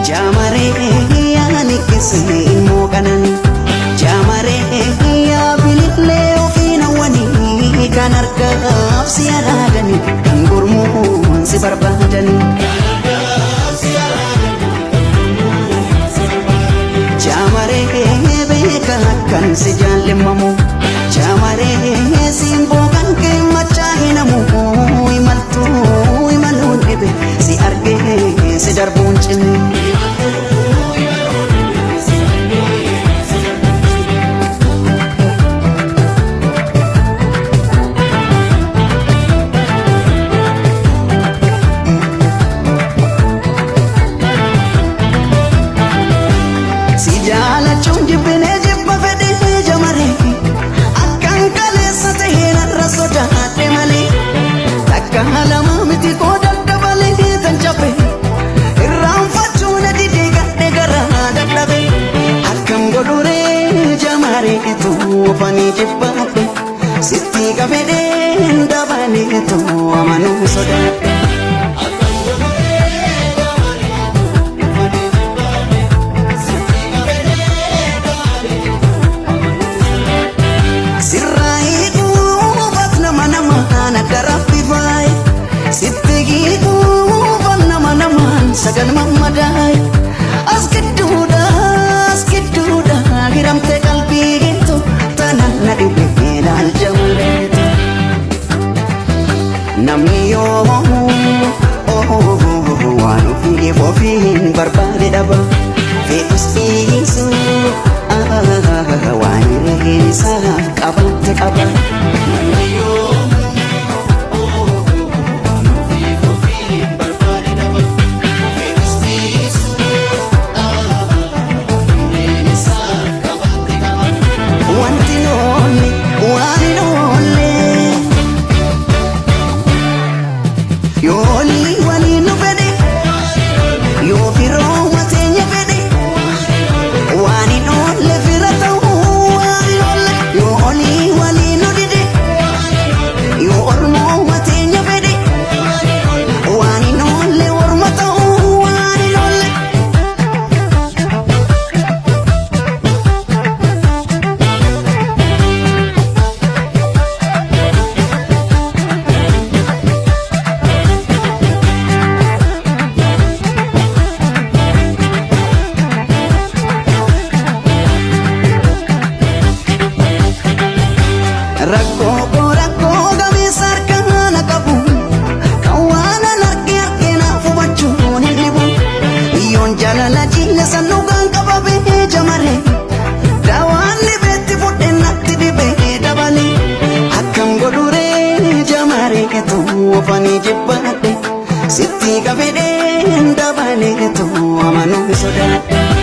Jamaree yaani kisi mookanani Jamaree yaabilillee ofiin hawwanii kan argaaf si araadani kan gurmuun si barbaadani Jamaree beeka kan si jaallimamu Jamaree simboo kan kee machaa hinamu imaltuu imaluun dhibe si argee si darbuun cime Fani jibbaate sitti qabedeen dabalee too amanuu sodaate sirraa'ii duubat nama namaan adda rabbifaaye sitti giidhuubat nama namaan sagal mammadaaye as gidduudha hiramte qalbii gittu na dhibe laal jamreetu namni yoo waan ofiif ofiin barbaade dhaba fedhus dhiisu waan reessaaf qabatte qaba namni yoo Rakkoo gameessa harkaan qabu kan waan argee naaf hubachuun hin dhibu biyyoon jaalala jiilla sannuugaan qababee jamaree daawaan dhibeetti fudhee natti dhibee dabalee akkam godhuree jamaree too fanii jibbaadhe sitti qabedeen dabalee too amanuu sodaadhe.